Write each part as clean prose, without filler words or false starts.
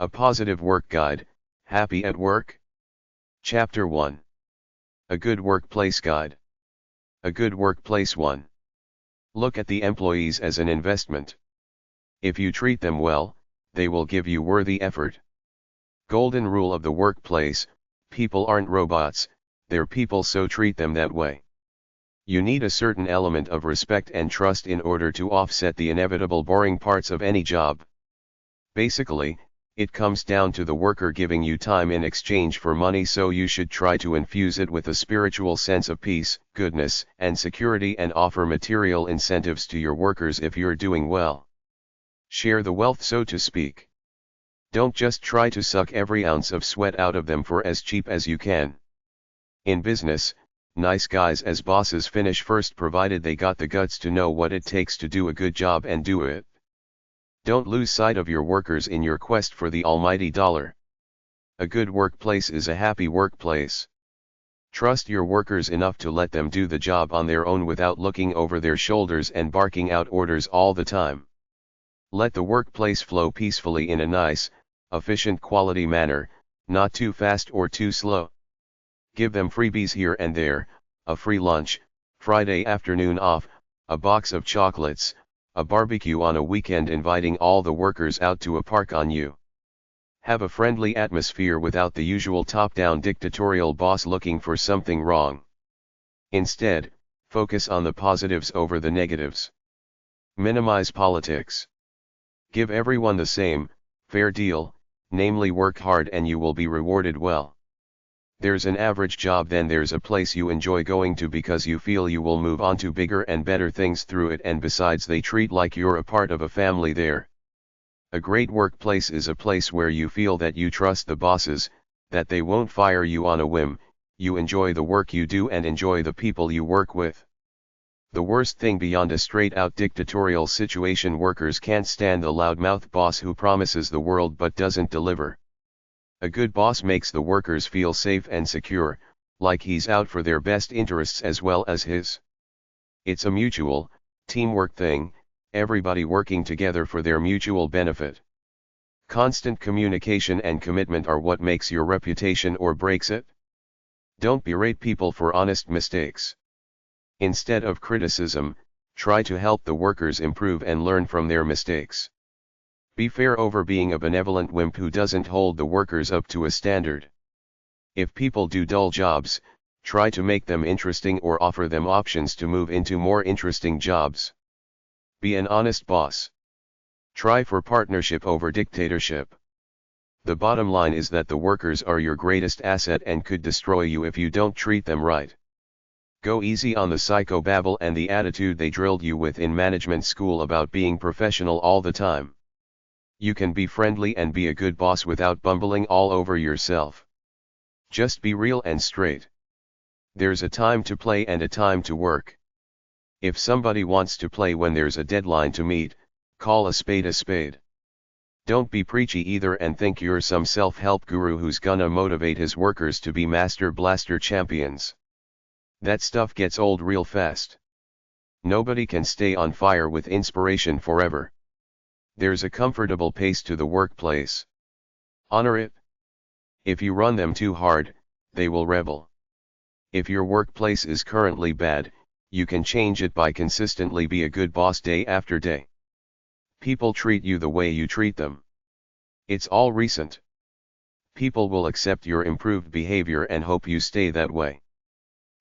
A Positive Work Guide, Happy at Work? Chapter 1. A Good Workplace Guide. A Good Workplace 1. Look at the employees as an investment. If you treat them well, they will give you worthy effort. Golden rule of the workplace: people aren't robots, they're people, so treat them that way. You need a certain element of respect and trust in order to offset the inevitable boring parts of any job. Basically, it comes down to the worker giving you time in exchange for money, so you should try to infuse it with a spiritual sense of peace, goodness, and security, and offer material incentives to your workers if you're doing well. Share the wealth, so to speak. Don't just try to suck every ounce of sweat out of them for as cheap as you can. In business, nice guys as bosses finish first, provided they got the guts to know what it takes to do a good job and do it. Don't lose sight of your workers in your quest for the almighty dollar. A good workplace is a happy workplace. Trust your workers enough to let them do the job on their own without looking over their shoulders and barking out orders all the time. Let the workplace flow peacefully in a nice, efficient, quality manner, not too fast or too slow. Give them freebies here and there, a free lunch, Friday afternoon off, a box of chocolates, a barbecue on a weekend, inviting all the workers out to a park on you. Have a friendly atmosphere without the usual top-down dictatorial boss looking for something wrong. Instead, focus on the positives over the negatives. Minimize politics. Give everyone the same, fair deal, namely work hard and you will be rewarded well. There's an average job, then there's a place you enjoy going to because you feel you will move on to bigger and better things through it, and besides, they treat like you're a part of a family there. A great workplace is a place where you feel that you trust the bosses, that they won't fire you on a whim, you enjoy the work you do and enjoy the people you work with. The worst thing beyond a straight-out dictatorial situation: workers can't stand the loudmouth boss who promises the world but doesn't deliver. A good boss makes the workers feel safe and secure, like he's out for their best interests as well as his. It's a mutual, teamwork thing, everybody working together for their mutual benefit. Constant communication and commitment are what makes your reputation or breaks it. Don't berate people for honest mistakes. Instead of criticism, try to help the workers improve and learn from their mistakes. Be fair over being a benevolent wimp who doesn't hold the workers up to a standard. If people do dull jobs, try to make them interesting or offer them options to move into more interesting jobs. Be an honest boss. Try for partnership over dictatorship. The bottom line is that the workers are your greatest asset and could destroy you if you don't treat them right. Go easy on the psychobabble and the attitude they drilled you with in management school about being professional all the time. You can be friendly and be a good boss without bumbling all over yourself. Just be real and straight. There's a time to play and a time to work. If somebody wants to play when there's a deadline to meet, call a spade a spade. Don't be preachy either and think you're some self-help guru who's gonna motivate his workers to be master blaster champions. That stuff gets old real fast. Nobody can stay on fire with inspiration forever. There's a comfortable pace to the workplace. Honor it. If you run them too hard, they will rebel. If your workplace is currently bad, you can change it by consistently be a good boss day after day. People treat you the way you treat them. It's all recent. People will accept your improved behavior and hope you stay that way.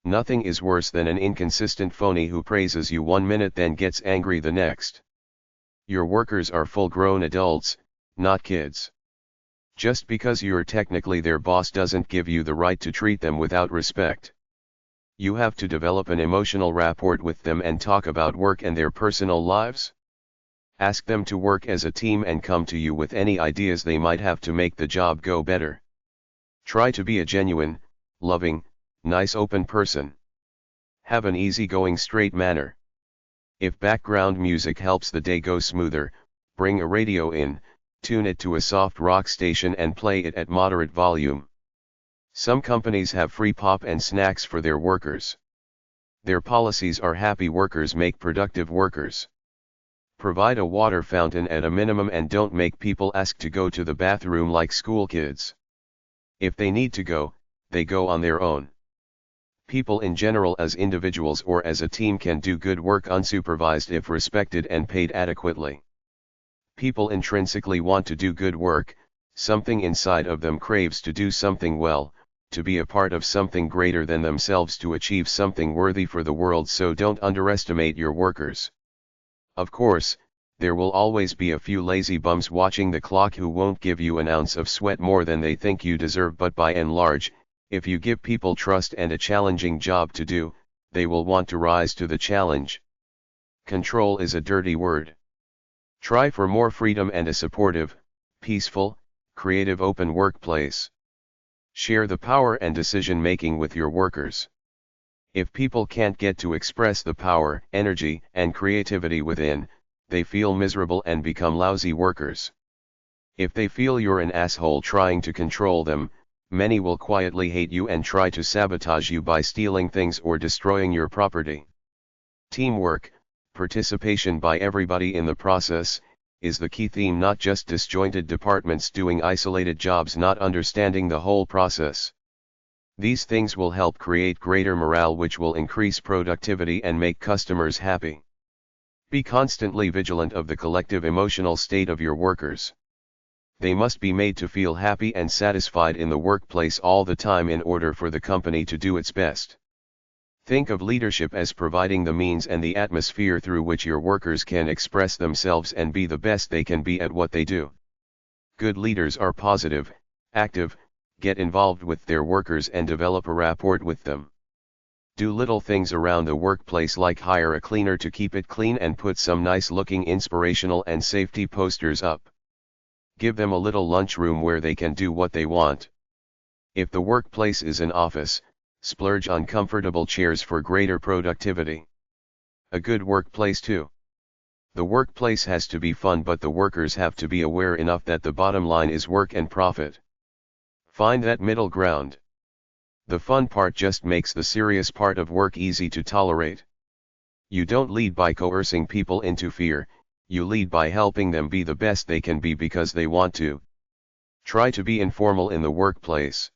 Nothing is worse than an inconsistent phony who praises you one minute then gets angry the next. Your workers are full-grown adults, not kids. Just because you're technically their boss doesn't give you the right to treat them without respect. You have to develop an emotional rapport with them and talk about work and their personal lives. Ask them to work as a team and come to you with any ideas they might have to make the job go better. Try to be a genuine, loving, nice open person. Have an easygoing straight manner. If background music helps the day go smoother, bring a radio in, tune it to a soft rock station and play it at moderate volume. Some companies have free pop and snacks for their workers. Their policies are happy workers make productive workers. Provide a water fountain at a minimum and don't make people ask to go to the bathroom like school kids. If they need to go, they go on their own. People in general as individuals or as a team can do good work unsupervised if respected and paid adequately. People intrinsically want to do good work, something inside of them craves to do something well, to be a part of something greater than themselves, to achieve something worthy for the world, so don't underestimate your workers. Of course, there will always be a few lazy bums watching the clock who won't give you an ounce of sweat more than they think you deserve, but by and large, if you give people trust and a challenging job to do, they will want to rise to the challenge. Control is a dirty word. Try for more freedom and a supportive, peaceful, creative, open workplace. Share the power and decision-making with your workers. If people can't get to express the power, energy, and creativity within, they feel miserable and become lousy workers. If they feel you're an asshole trying to control them, many will quietly hate you and try to sabotage you by stealing things or destroying your property. Teamwork, participation by everybody in the process, is the key theme, not just disjointed departments doing isolated jobs not understanding the whole process. These things will help create greater morale, which will increase productivity and make customers happy. Be constantly vigilant of the collective emotional state of your workers. They must be made to feel happy and satisfied in the workplace all the time in order for the company to do its best. Think of leadership as providing the means and the atmosphere through which your workers can express themselves and be the best they can be at what they do. Good leaders are positive, active, get involved with their workers and develop a rapport with them. Do little things around the workplace like hire a cleaner to keep it clean and put some nice looking inspirational and safety posters up. Give them a little lunchroom where they can do what they want. If the workplace is an office, splurge on comfortable chairs for greater productivity. A good workplace too. The workplace has to be fun, but the workers have to be aware enough that the bottom line is work and profit. Find that middle ground. The fun part just makes the serious part of work easy to tolerate. You don't lead by coercing people into fear, you lead by helping them be the best they can be because they want to. Try to be informal in the workplace.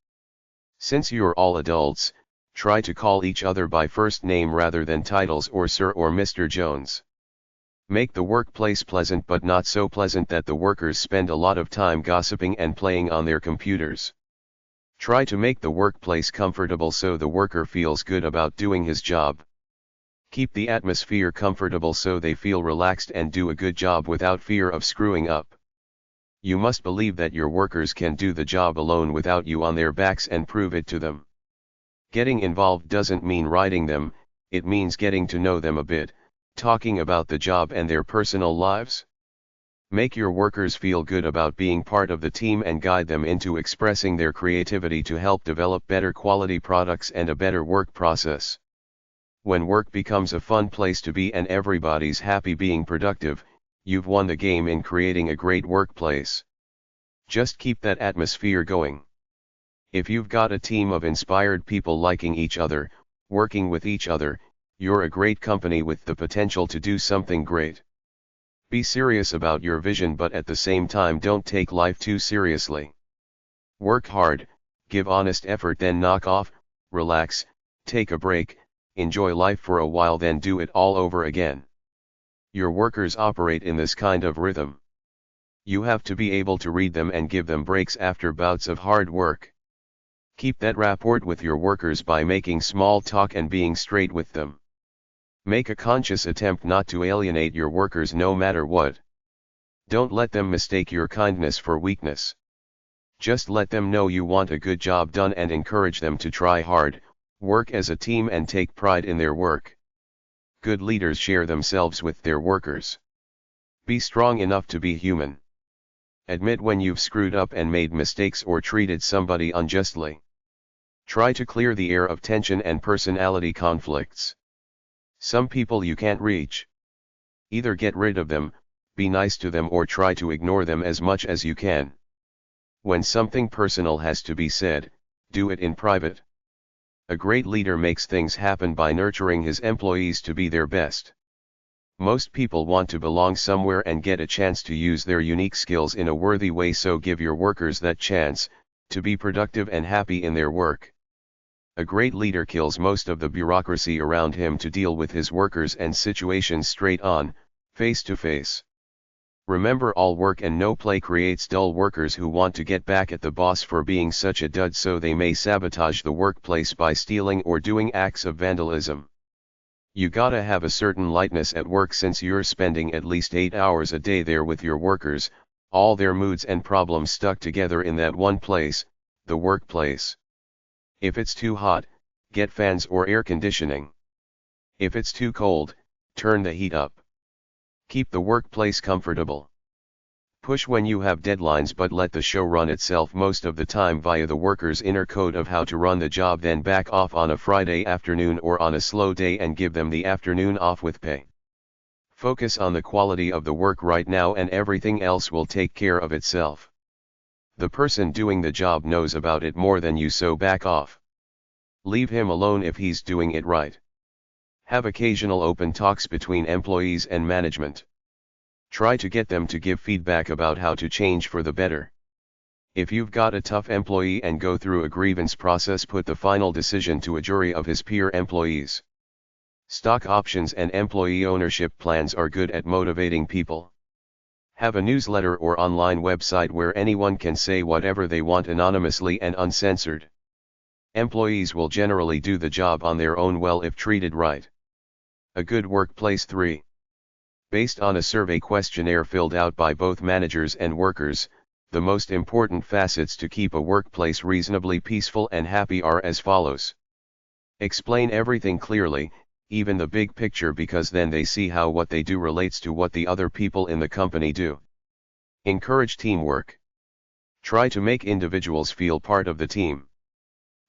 Since you're all adults, try to call each other by first name rather than titles or Sir or Mr. Jones. Make the workplace pleasant, but not so pleasant that the workers spend a lot of time gossiping and playing on their computers. Try to make the workplace comfortable so the worker feels good about doing his job. Keep the atmosphere comfortable so they feel relaxed and do a good job without fear of screwing up. You must believe that your workers can do the job alone without you on their backs and prove it to them. Getting involved doesn't mean riding them, it means getting to know them a bit, talking about the job and their personal lives. Make your workers feel good about being part of the team and guide them into expressing their creativity to help develop better quality products and a better work process. When work becomes a fun place to be and everybody's happy being productive, you've won the game in creating a great workplace. Just keep that atmosphere going. If you've got a team of inspired people liking each other, working with each other, you're a great company with the potential to do something great. Be serious about your vision, but at the same time don't take life too seriously. Work hard, give honest effort, then knock off, relax, take a break, enjoy life for a while, then do it all over again. Your workers operate in this kind of rhythm. You have to be able to read them and give them breaks after bouts of hard work. Keep that rapport with your workers by making small talk and being straight with them. Make a conscious attempt not to alienate your workers no matter what. Don't let them mistake your kindness for weakness. Just let them know you want a good job done and encourage them to try hard, work as a team and take pride in their work. Good leaders share themselves with their workers. Be strong enough to be human. Admit when you've screwed up and made mistakes or treated somebody unjustly. Try to clear the air of tension and personality conflicts. Some people you can't reach. Either get rid of them, be nice to them, or try to ignore them as much as you can. When something personal has to be said, do it in private. A great leader makes things happen by nurturing his employees to be their best. Most people want to belong somewhere and get a chance to use their unique skills in a worthy way, so give your workers that chance, to be productive and happy in their work. A great leader kills most of the bureaucracy around him to deal with his workers and situations straight on, face to face. Remember, all work and no play creates dull workers who want to get back at the boss for being such a dud, so they may sabotage the workplace by stealing or doing acts of vandalism. You gotta have a certain lightness at work, since you're spending at least 8 hours a day there with your workers, all their moods and problems stuck together in that one place, the workplace. If it's too hot, get fans or air conditioning. If it's too cold, turn the heat up. Keep the workplace comfortable. Push when you have deadlines, but let the show run itself most of the time via the worker's inner code of how to run the job. Then back off on a Friday afternoon or on a slow day and give them the afternoon off with pay. Focus on the quality of the work right now and everything else will take care of itself. The person doing the job knows about it more than you, so back off. Leave him alone if he's doing it right. Have occasional open talks between employees and management. Try to get them to give feedback about how to change for the better. If you've got a tough employee and go through a grievance process, put the final decision to a jury of his peer employees. Stock options and employee ownership plans are good at motivating people. Have a newsletter or online website where anyone can say whatever they want anonymously and uncensored. Employees will generally do the job on their own well if treated right. A good workplace 3. Based on a survey questionnaire filled out by both managers and workers, the most important facets to keep a workplace reasonably peaceful and happy are as follows. Explain everything clearly, even the big picture, because then they see how what they do relates to what the other people in the company do. Encourage teamwork. Try to make individuals feel part of the team.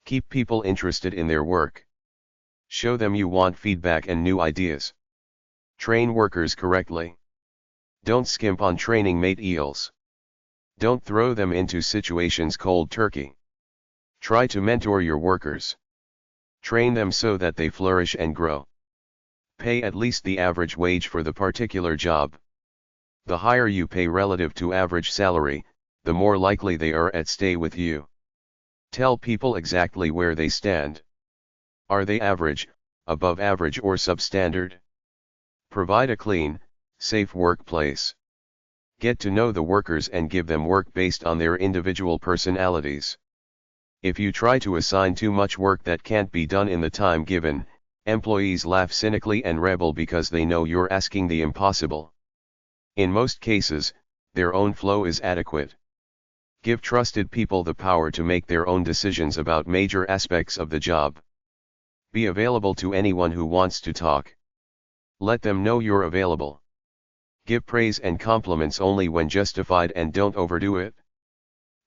Keep people interested in their work. Show them you want feedback and new ideas. Train workers correctly. Don't skimp on training mate eels. Don't throw them into situations cold turkey. Try to mentor your workers. Train them so that they flourish and grow. Pay at least the average wage for the particular job. The higher you pay relative to average salary, the more likely they are to stay with you. Tell people exactly where they stand. Are they average, above average, or substandard? Provide a clean, safe workplace. Get to know the workers and give them work based on their individual personalities. If you try to assign too much work that can't be done in the time given, employees laugh cynically and rebel because they know you're asking the impossible. In most cases, their own flow is adequate. Give trusted people the power to make their own decisions about major aspects of the job. Be available to anyone who wants to talk. Let them know you're available. Give praise and compliments only when justified and don't overdo it.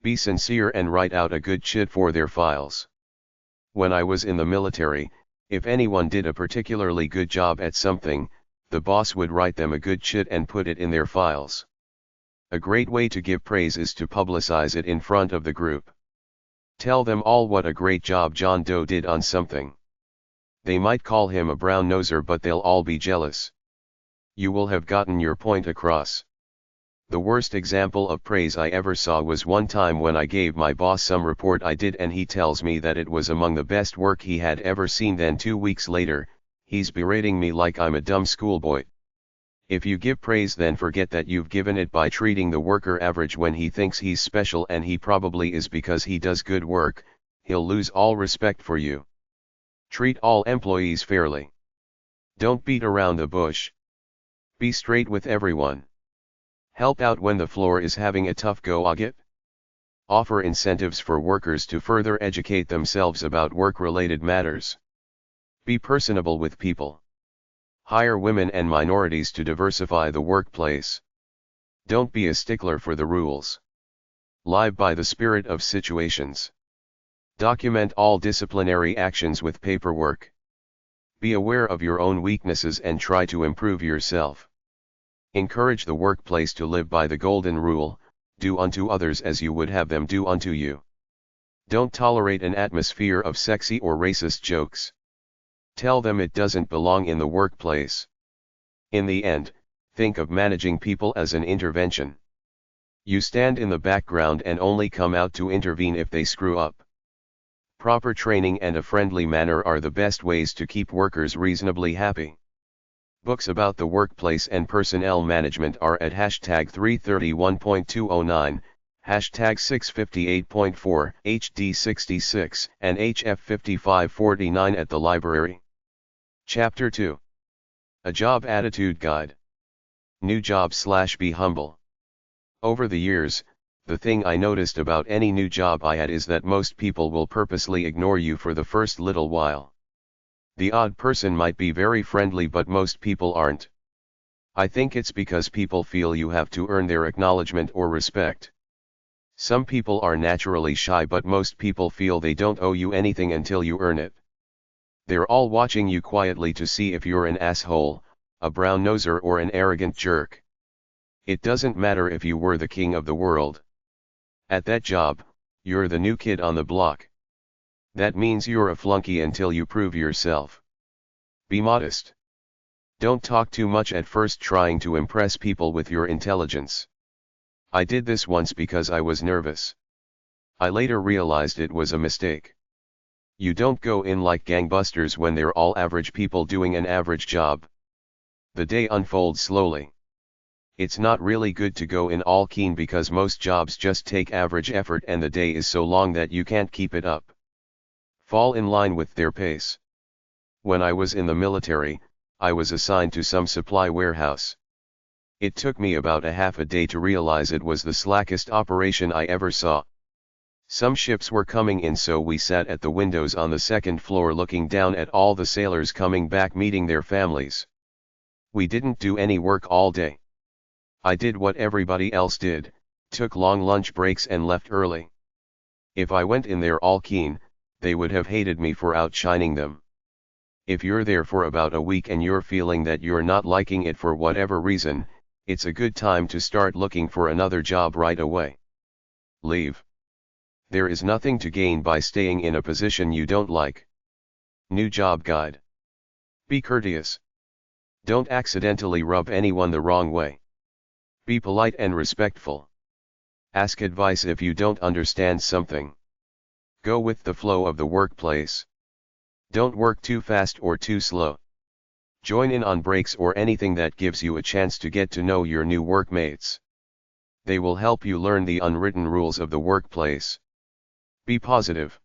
Be sincere and write out a good chit for their files. When I was in the military, if anyone did a particularly good job at something, the boss would write them a good chit and put it in their files. A great way to give praise is to publicize it in front of the group. Tell them all what a great job John Doe did on something. They might call him a brown noser, but they'll all be jealous. You will have gotten your point across. The worst example of praise I ever saw was one time when I gave my boss some report I did and he tells me that it was among the best work he had ever seen. Then 2 weeks later, he's berating me like I'm a dumb schoolboy. If you give praise, then forget that you've given it by treating the worker average when he thinks he's special, and he probably is because he does good work. He'll lose all respect for you. Treat all employees fairly. Don't beat around the bush. Be straight with everyone. Help out when the floor is having a tough go of it. Offer incentives for workers to further educate themselves about work-related matters. Be personable with people. Hire women and minorities to diversify the workplace. Don't be a stickler for the rules. Live by the spirit of situations. Document all disciplinary actions with paperwork. Be aware of your own weaknesses and try to improve yourself. Encourage the workplace to live by the golden rule, do unto others as you would have them do unto you. Don't tolerate an atmosphere of sexy or racist jokes. Tell them it doesn't belong in the workplace. In the end, think of managing people as an intervention. You stand in the background and only come out to intervene if they screw up. Proper training and a friendly manner are the best ways to keep workers reasonably happy. Books about the workplace and personnel management are at hashtag 331.209, hashtag 658.4, HD66, and HF5549 at the library. Chapter 2. A Job Attitude Guide. New job / be humble. Over the years, the thing I noticed about any new job I had is that most people will purposely ignore you for the first little while. The odd person might be very friendly, but most people aren't. I think it's because people feel you have to earn their acknowledgement or respect. Some people are naturally shy, but most people feel they don't owe you anything until you earn it. They're all watching you quietly to see if you're an asshole, a brown-noser, or an arrogant jerk. It doesn't matter if you were the king of the world. At that job, you're the new kid on the block. That means you're a flunky until you prove yourself. Be modest. Don't talk too much at first, trying to impress people with your intelligence. I did this once because I was nervous. I later realized it was a mistake. You don't go in like gangbusters when they're all average people doing an average job. The day unfolds slowly. It's not really good to go in all keen because most jobs just take average effort and the day is so long that you can't keep it up. Fall in line with their pace. When I was in the military, I was assigned to some supply warehouse. It took me about a half a day to realize it was the slackest operation I ever saw. Some ships were coming in, so we sat at the windows on the second floor looking down at all the sailors coming back meeting their families. We didn't do any work all day. I did what everybody else did, took long lunch breaks and left early. If I went in there all keen, they would have hated me for outshining them. If you're there for about a week and you're feeling that you're not liking it for whatever reason, it's a good time to start looking for another job right away. Leave. There is nothing to gain by staying in a position you don't like. New job guide. Be courteous. Don't accidentally rub anyone the wrong way. Be polite and respectful. Ask advice if you don't understand something. Go with the flow of the workplace. Don't work too fast or too slow. Join in on breaks or anything that gives you a chance to get to know your new workmates. They will help you learn the unwritten rules of the workplace. Be positive.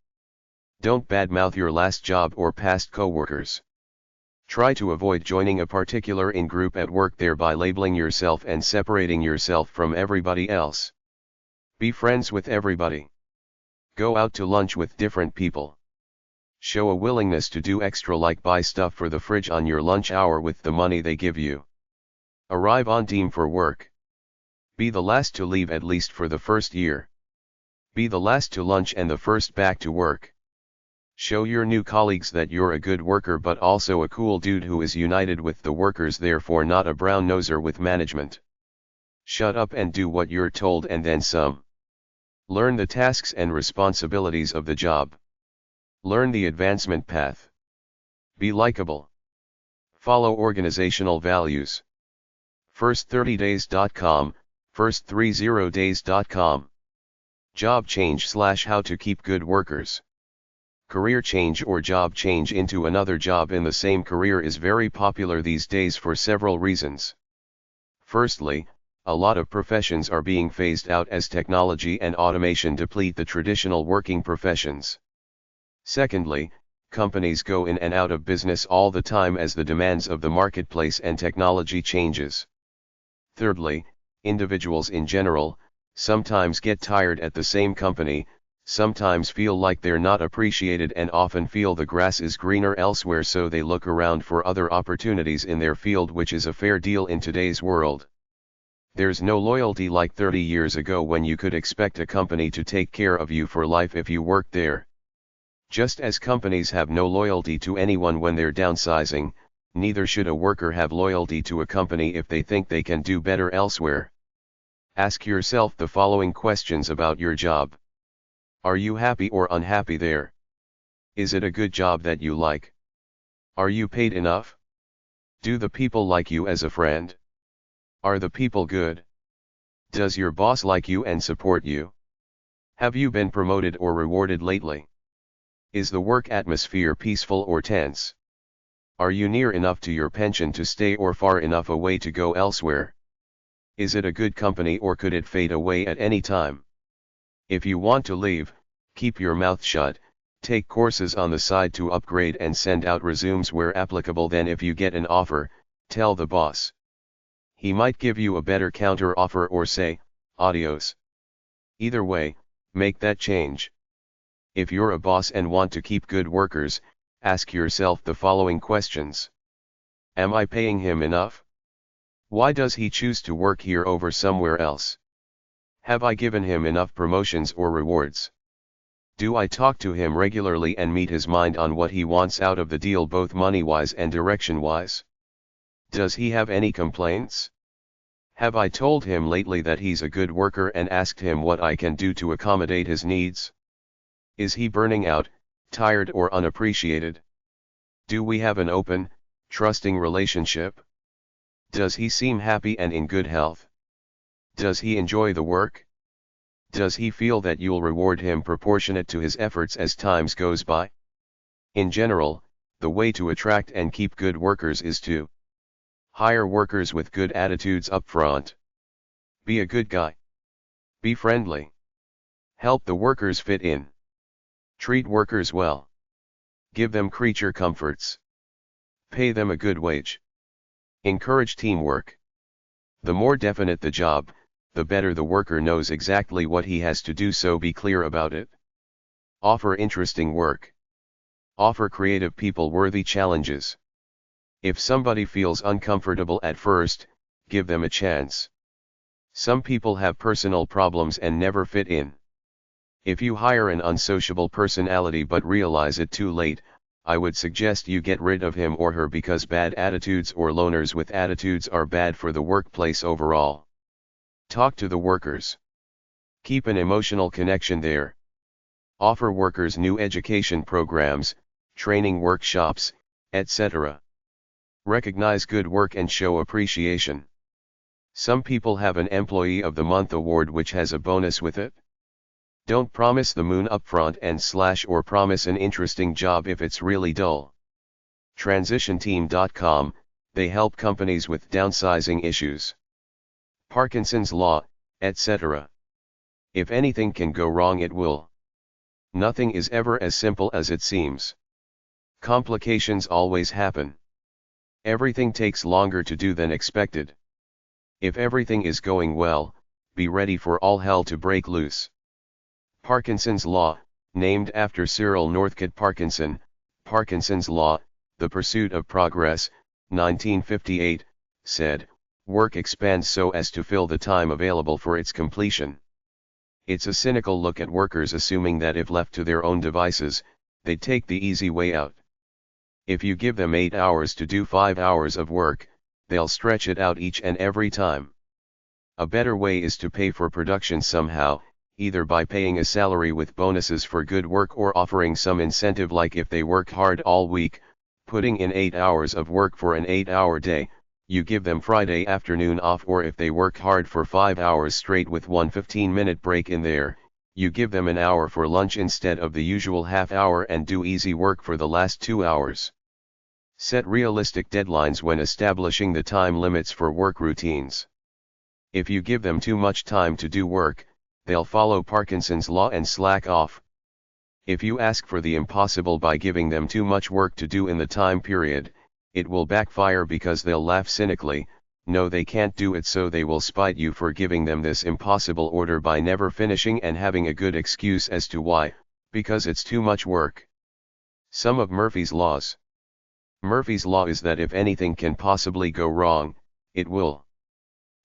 Don't badmouth your last job or past coworkers. Try to avoid joining a particular in-group at work, thereby labeling yourself and separating yourself from everybody else. Be friends with everybody. Go out to lunch with different people. Show a willingness to do extra, like buy stuff for the fridge on your lunch hour with the money they give you. Arrive on time for work. Be the last to leave, at least for the first year. Be the last to lunch and the first back to work. Show your new colleagues that you're a good worker but also a cool dude who is united with the workers, therefore not a brown-noser with management. Shut up and do what you're told and then some. Learn the tasks and responsibilities of the job. Learn the advancement path. Be likable. Follow organizational values. First30days.com, first30days.com. Job change / how to keep good workers. Career change or job change into another job in the same career is very popular these days for several reasons. Firstly, a lot of professions are being phased out as technology and automation deplete the traditional working professions. Secondly, companies go in and out of business all the time as the demands of the marketplace and technology changes. Thirdly, individuals in general sometimes get tired at the same company, sometimes feel like they're not appreciated, and often feel the grass is greener elsewhere, so they look around for other opportunities in their field, which is a fair deal in today's world. There's no loyalty like 30 years ago when you could expect a company to take care of you for life if you worked there. Just as companies have no loyalty to anyone when they're downsizing, neither should a worker have loyalty to a company if they think they can do better elsewhere. Ask yourself the following questions about your job. Are you happy or unhappy there? Is it a good job that you like? Are you paid enough? Do the people like you as a friend? Are the people good? Does your boss like you and support you? Have you been promoted or rewarded lately? Is the work atmosphere peaceful or tense? Are you near enough to your pension to stay or far enough away to go elsewhere? Is it a good company or could it fade away at any time? If you want to leave, keep your mouth shut, take courses on the side to upgrade and send out resumes where applicable. Then if you get an offer, tell the boss. He might give you a better counter offer or say, adios. Either way, make that change. If you're a boss and want to keep good workers, ask yourself the following questions. Am I paying him enough? Why does he choose to work here over somewhere else? Have I given him enough promotions or rewards? Do I talk to him regularly and meet his mind on what he wants out of the deal, both money-wise and direction-wise? Does he have any complaints? Have I told him lately that he's a good worker and asked him what I can do to accommodate his needs? Is he burning out, tired or unappreciated? Do we have an open, trusting relationship? Does he seem happy and in good health? Does he enjoy the work? Does he feel that you'll reward him proportionate to his efforts as times goes by? In general, the way to attract and keep good workers is to hire workers with good attitudes up front. Be a good guy. Be friendly. Help the workers fit in. Treat workers well. Give them creature comforts. Pay them a good wage. Encourage teamwork. The more definite the job, the better the worker knows exactly what he has to do, so be clear about it. Offer interesting work. Offer creative people worthy challenges. If somebody feels uncomfortable at first, give them a chance. Some people have personal problems and never fit in. If you hire an unsociable personality but realize it too late, I would suggest you get rid of him or her, because bad attitudes or loners with attitudes are bad for the workplace overall. Talk to the workers. Keep an emotional connection there. Offer workers new education programs, training workshops, etc. Recognize good work and show appreciation. Some people have an Employee of the Month award which has a bonus with it. Don't promise the moon upfront and / or promise an interesting job if it's really dull. TransitionTeam.com, they help companies with downsizing issues, Parkinson's law, etc. If anything can go wrong, it will. Nothing is ever as simple as it seems. Complications always happen. Everything takes longer to do than expected. If everything is going well, be ready for all hell to break loose. Parkinson's law, named after Cyril Northcote Parkinson. Parkinson's law, the pursuit of progress, 1958, said, work expands so as to fill the time available for its completion. It's a cynical look at workers, assuming that if left to their own devices, they'd take the easy way out. If you give them 8 hours to do 5 hours of work, they'll stretch it out each and every time. A better way is to pay for production somehow, either by paying a salary with bonuses for good work or offering some incentive, like if they work hard all week, putting in 8 hours of work for an 8-hour day, you give them Friday afternoon off, or if they work hard for 5 hours straight with one 15-minute break in there, you give them an hour for lunch instead of the usual half hour and do easy work for the last 2 hours. Set realistic deadlines when establishing the time limits for work routines. If you give them too much time to do work, they'll follow Parkinson's law and slack off. If you ask for the impossible by giving them too much work to do in the time period, it will backfire, because they'll laugh cynically, no they can't do it, so they will spite you for giving them this impossible order by never finishing and having a good excuse as to why, because it's too much work. Some of Murphy's laws. Murphy's law is that if anything can possibly go wrong, it will.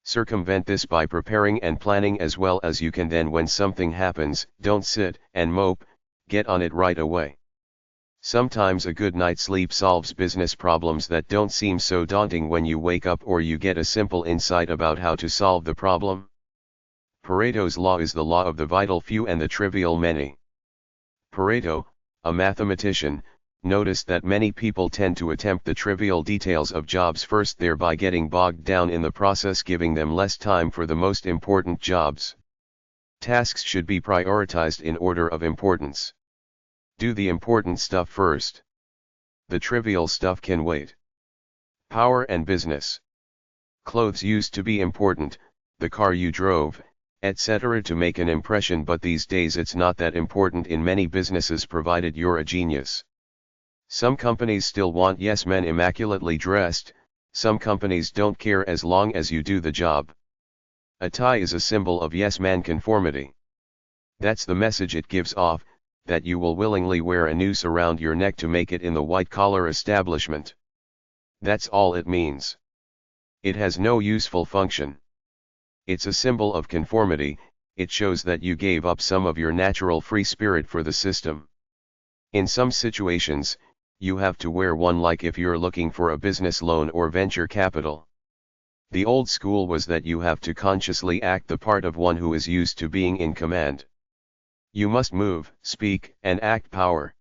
Circumvent this by preparing and planning as well as you can. Then when something happens, don't sit and mope, get on it right away. Sometimes a good night's sleep solves business problems that don't seem so daunting when you wake up, or you get a simple insight about how to solve the problem. Pareto's law is the law of the vital few and the trivial many. Pareto, a mathematician, Notice that many people tend to attempt the trivial details of jobs first, thereby getting bogged down in the process, giving them less time for the most important jobs. Tasks should be prioritized in order of importance. Do the important stuff first. The trivial stuff can wait. Power and business. Clothes used to be important, the car you drove, etc. to make an impression, but these days it's not that important in many businesses provided you're a genius. Some companies still want yes men immaculately dressed, some companies don't care as long as you do the job. A tie is a symbol of yes man conformity. That's the message it gives off, that you will willingly wear a noose around your neck to make it in the white-collar establishment. That's all it means. It has no useful function. It's a symbol of conformity, it shows that you gave up some of your natural free spirit for the system. In some situations, you have to wear one, like if you're looking for a business loan or venture capital. The old school was that you have to consciously act the part of one who is used to being in command. You must move, speak, and act power.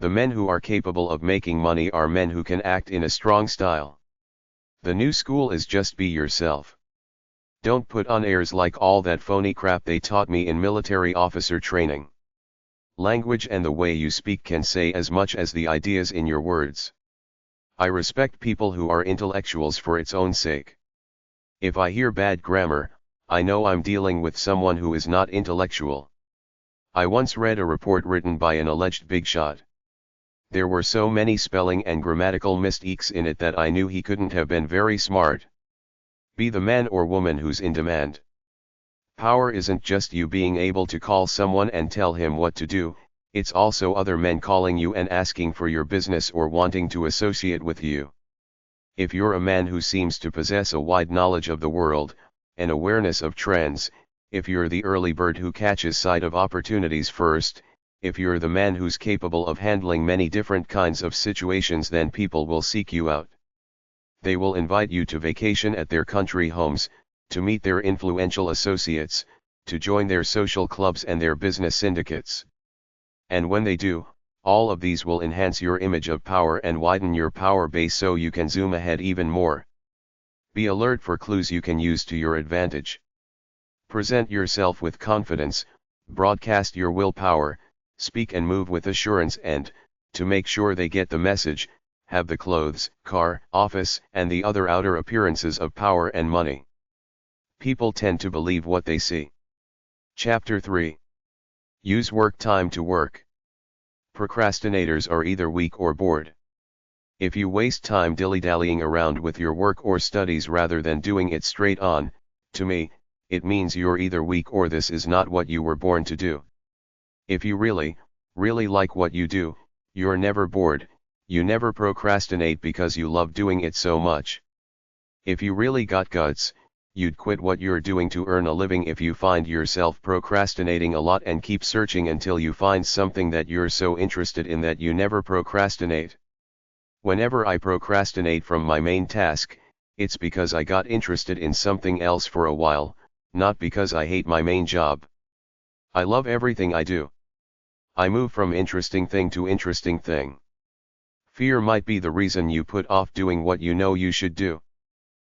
The men who are capable of making money are men who can act in a strong style. The new school is just be yourself. Don't put on airs like all that phony crap they taught me in military officer training. Language and the way you speak can say as much as the ideas in your words. I respect people who are intellectuals for its own sake. If I hear bad grammar, I know I'm dealing with someone who is not intellectual. I once read a report written by an alleged big shot. There were so many spelling and grammatical mistakes in it that I knew he couldn't have been very smart. Be the man or woman who's in demand. Power isn't just you being able to call someone and tell him what to do, it's also other men calling you and asking for your business or wanting to associate with you. If you're a man who seems to possess a wide knowledge of the world, an awareness of trends, if you're the early bird who catches sight of opportunities first, if you're the man who's capable of handling many different kinds of situations, then people will seek you out. They will invite you to vacation at their country homes, to meet their influential associates, to join their social clubs and their business syndicates. And when they do, all of these will enhance your image of power and widen your power base so you can zoom ahead even more. Be alert for clues you can use to your advantage. Present yourself with confidence, broadcast your willpower, speak and move with assurance, and, to make sure they get the message, have the clothes, car, office, and the other outer appearances of power and money. People tend to believe what they see. Chapter 3. Use work time to work. Procrastinators are either weak or bored. If you waste time dilly-dallying around with your work or studies rather than doing it straight on, to me, it means you're either weak or this is not what you were born to do. If you really, really like what you do, you're never bored, you never procrastinate because you love doing it so much. If you really got guts, you'd quit what you're doing to earn a living. If you find yourself procrastinating a lot and keep searching until you find something that you're so interested in that you never procrastinate. Whenever I procrastinate from my main task, it's because I got interested in something else for a while, not because I hate my main job. I love everything I do. I move from interesting thing to interesting thing. Fear might be the reason you put off doing what you know you should do.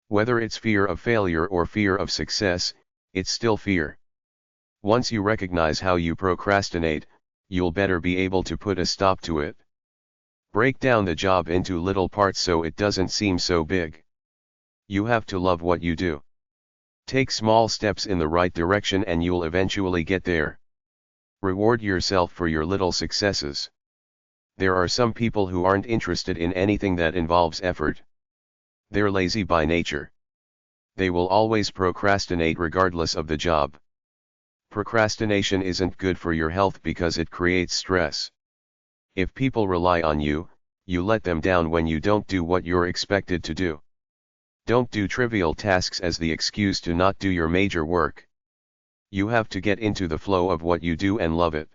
Whether it's fear of failure or fear of success, it's still fear. Once you recognize how you procrastinate, you'll better be able to put a stop to it. Break down the job into little parts so it doesn't seem so big. You have to love what you do. Take small steps in the right direction and you'll eventually get there. Reward yourself for your little successes. There are some people who aren't interested in anything that involves effort. They're lazy by nature. They will always procrastinate regardless of the job. Procrastination isn't good for your health because it creates stress. If people rely on you, you let them down when you don't do what you're expected to do. Don't do trivial tasks as the excuse to not do your major work. You have to get into the flow of what you do and love it.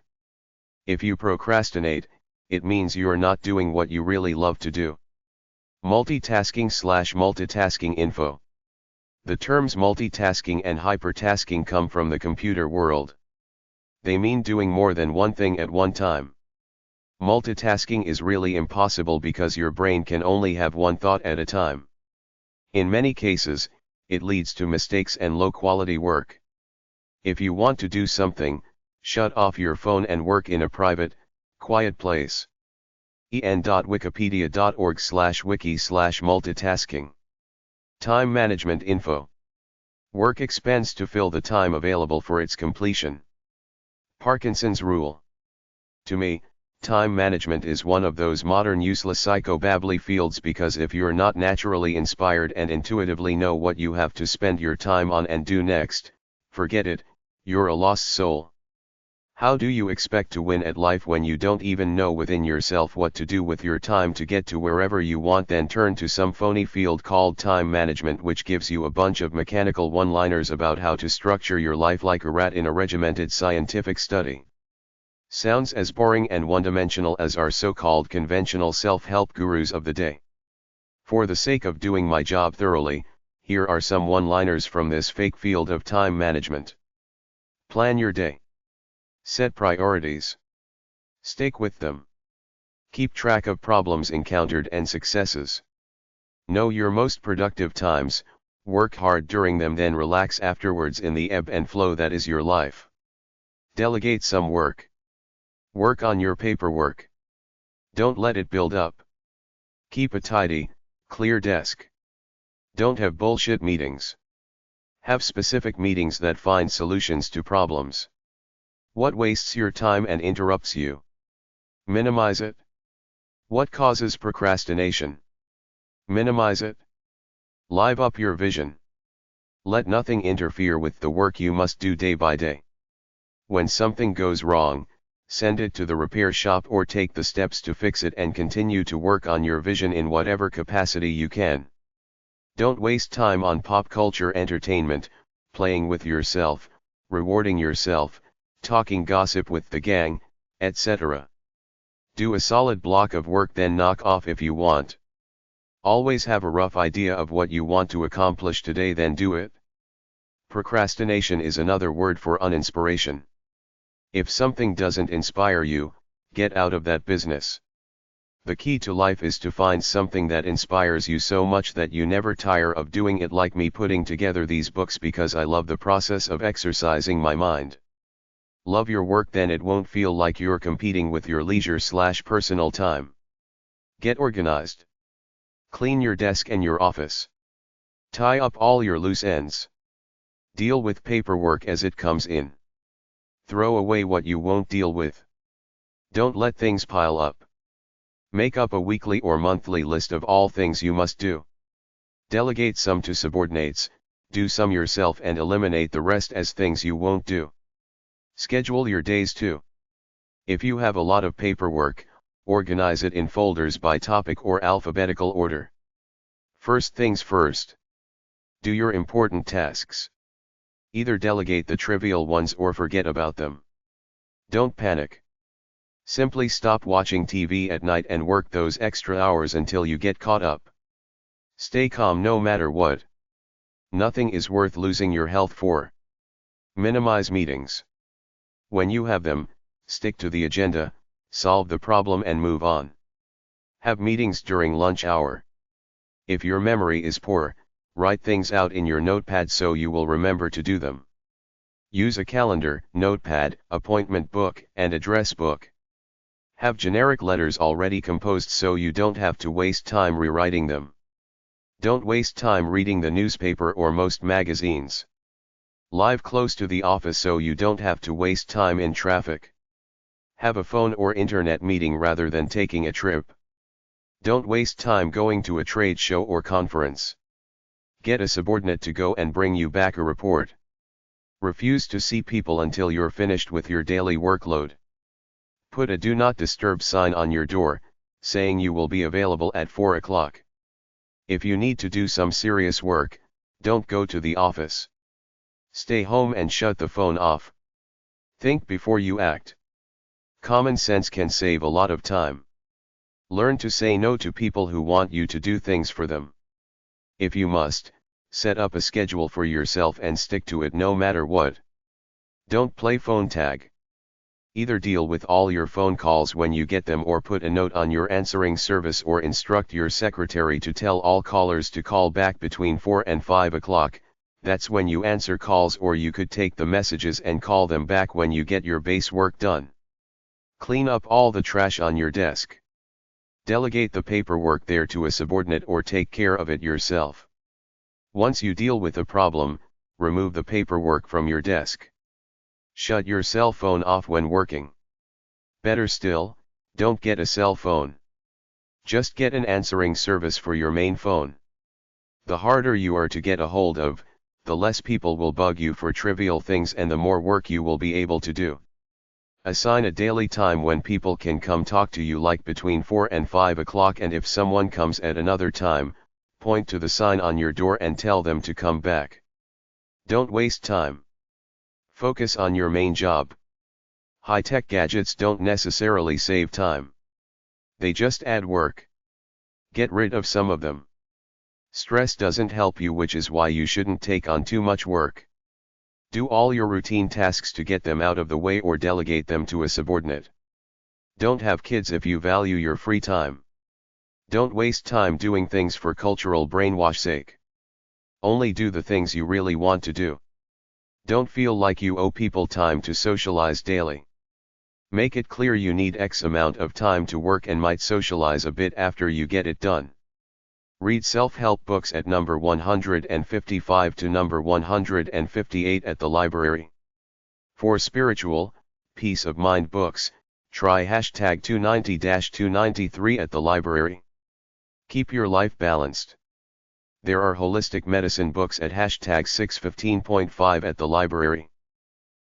If you procrastinate, it means you're not doing what you really love to do. Multitasking/multitasking info. The terms multitasking and hypertasking come from the computer world. They mean doing more than one thing at one time. Multitasking is really impossible because your brain can only have one thought at a time. In many cases, it leads to mistakes and low-quality work. If you want to do something, shut off your phone and work in a private, quiet place. en.wikipedia.org/wiki/multitasking. Time management info. Work expands to fill the time available for its completion. Parkinson's rule. To me, time management is one of those modern useless psychobabbly fields because if you're not naturally inspired and intuitively know what you have to spend your time on and do next, forget it, you're a lost soul. How do you expect to win at life when you don't even know within yourself what to do with your time to get to wherever you want? Then turn to some phony field called time management which gives you a bunch of mechanical one-liners about how to structure your life like a rat in a regimented scientific study. Sounds as boring and one-dimensional as our so-called conventional self-help gurus of the day. For the sake of doing my job thoroughly, here are some one-liners from this fake field of time management. Plan your day. Set priorities. Stick with them. Keep track of problems encountered and successes. Know your most productive times, work hard during them, then relax afterwards in the ebb and flow that is your life. Delegate some work. Work on your paperwork. Don't let it build up. Keep a tidy, clear desk. Don't have bullshit meetings. Have specific meetings that find solutions to problems. What wastes your time and interrupts you? Minimize it. What causes procrastination? Minimize it. Live up your vision. Let nothing interfere with the work you must do day by day. When something goes wrong, send it to the repair shop or take the steps to fix it and continue to work on your vision in whatever capacity you can. Don't waste time on pop culture entertainment, playing with yourself, rewarding yourself, talking gossip with the gang, etc. Do a solid block of work, then knock off if you want. Always have a rough idea of what you want to accomplish today, then do it. Procrastination is another word for uninspiration. If something doesn't inspire you, get out of that business. The key to life is to find something that inspires you so much that you never tire of doing it, like me putting together these books because I love the process of exercising my mind. Love your work, then it won't feel like you're competing with your leisure/personal time. Get organized. Clean your desk and your office. Tie up all your loose ends. Deal with paperwork as it comes in. Throw away what you won't deal with. Don't let things pile up. Make up a weekly or monthly list of all things you must do. Delegate some to subordinates, do some yourself and eliminate the rest as things you won't do. Schedule your days too. If you have a lot of paperwork, organize it in folders by topic or alphabetical order. First things first. Do your important tasks. Either delegate the trivial ones or forget about them. Don't panic. Simply stop watching TV at night and work those extra hours until you get caught up. Stay calm no matter what. Nothing is worth losing your health for. Minimize meetings. When you have them, stick to the agenda, solve the problem and move on. Have meetings during lunch hour. If your memory is poor, write things out in your notepad so you will remember to do them. Use a calendar, notepad, appointment book, and address book. Have generic letters already composed so you don't have to waste time rewriting them. Don't waste time reading the newspaper or most magazines. Live close to the office so you don't have to waste time in traffic. Have a phone or internet meeting rather than taking a trip. Don't waste time going to a trade show or conference. Get a subordinate to go and bring you back a report. Refuse to see people until you're finished with your daily workload. Put a do not disturb sign on your door, saying you will be available at 4 o'clock. If you need to do some serious work, don't go to the office. Stay home and shut the phone off. Think before you act. Common sense can save a lot of time. Learn to say no to people who want you to do things for them. If you must, set up a schedule for yourself and stick to it no matter what. Don't play phone tag. Either deal with all your phone calls when you get them, or put a note on your answering service, or instruct your secretary to tell all callers to call back between 4 and 5 o'clock, that's when you answer calls, or you could take the messages and call them back when you get your base work done. Clean up all the trash on your desk. Delegate the paperwork there to a subordinate, or take care of it yourself. Once you deal with a problem, remove the paperwork from your desk. Shut your cell phone off when working. Better still, don't get a cell phone. Just get an answering service for your main phone. The harder you are to get a hold of, the less people will bug you for trivial things, and the more work you will be able to do. Assign a daily time when people can come talk to you, like between 4 and 5 o'clock, and if someone comes at another time, point to the sign on your door and tell them to come back. Don't waste time. Focus on your main job. High-tech gadgets don't necessarily save time. They just add work. Get rid of some of them. Stress doesn't help you, which is why you shouldn't take on too much work. Do all your routine tasks to get them out of the way, or delegate them to a subordinate. Don't have kids if you value your free time. Don't waste time doing things for cultural brainwash sake. Only do the things you really want to do. Don't feel like you owe people time to socialize daily. Make it clear you need X amount of time to work and might socialize a bit after you get it done. Read self-help books at number 155 to number 158 at the library. For spiritual, peace of mind books, try hashtag 290-293 at the library. Keep your life balanced. There are holistic medicine books at hashtag 615.5 at the library.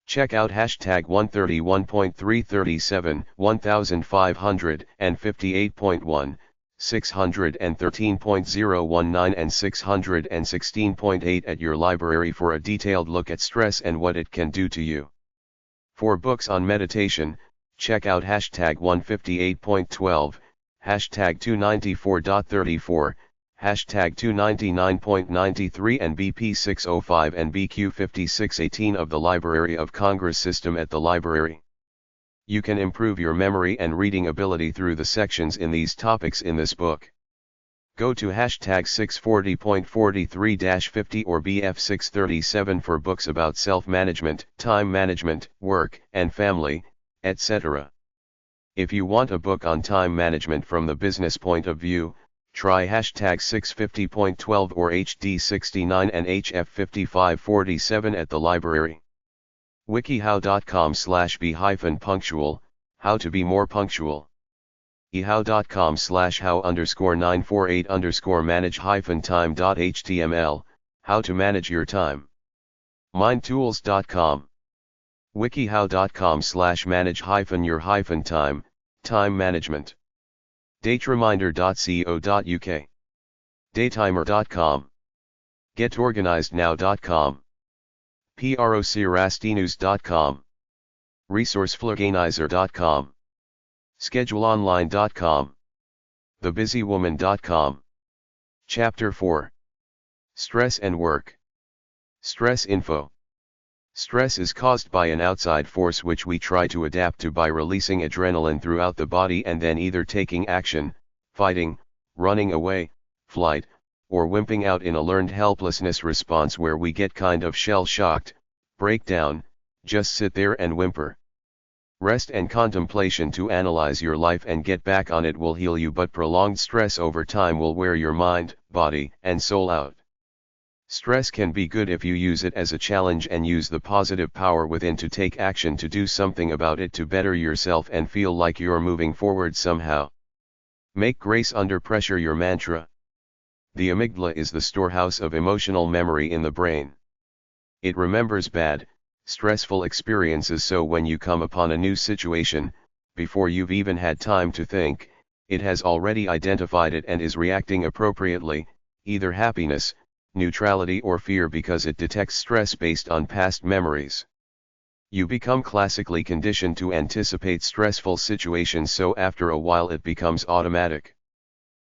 Check out hashtag 131.337, 1558.1, 613.019 and 616.8 at your library for a detailed look at stress and what it can do to you. For books on meditation, check out hashtag 158.12, hashtag 294.34, hashtag 299.93 and BP 605 and BQ 5618 of the Library of Congress system at the library. You can improve your memory and reading ability through the sections in these topics in this book. Go to hashtag 640.43-50 or BF 637 for books about self-management, time management, work, and family, etc. If you want a book on time management from the business point of view, try hashtag 650.12 or HD 69 and HF 5547 at the library. wikihow.com/be-punctual, how to be more punctual. ehow.com/how_948_manage-time.html, how to manage your time. mindtools.com. wikihow.com/manage-your-time, time management. datereminder.co.uk. daytimer.com. getorganizednow.com. procrastinews.com. resourcefluganizer.com. scheduleonline.com. thebusywoman.com. Chapter 4. Stress and Work. Stress info. Stress is caused by an outside force which we try to adapt to by releasing adrenaline throughout the body and then either taking action, fighting, running away, flight, or wimping out in a learned helplessness response where we get kind of shell-shocked, break down, just sit there and whimper. Rest and contemplation to analyze your life and get back on it will heal you, but prolonged stress over time will wear your mind, body, and soul out. Stress can be good if you use it as a challenge and use the positive power within to take action to do something about it to better yourself and feel like you're moving forward somehow. Make grace under pressure your mantra. The amygdala is the storehouse of emotional memory in the brain. It remembers bad, stressful experiences, so when you come upon a new situation, before you've even had time to think, it has already identified it and is reacting appropriately, either happiness, neutrality or fear, because it detects stress based on past memories. You become classically conditioned to anticipate stressful situations, so after a while it becomes automatic.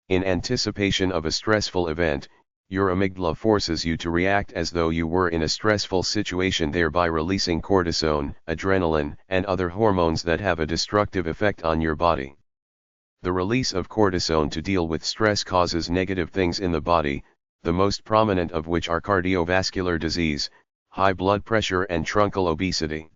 In anticipation of a stressful event, Your amygdala forces you to react as though you were in a stressful situation, thereby releasing cortisone, adrenaline, and other hormones that have a destructive effect on your body. The release of cortisone to deal with stress causes negative things in the body, the most prominent of which are cardiovascular disease, high blood pressure, and truncal obesity.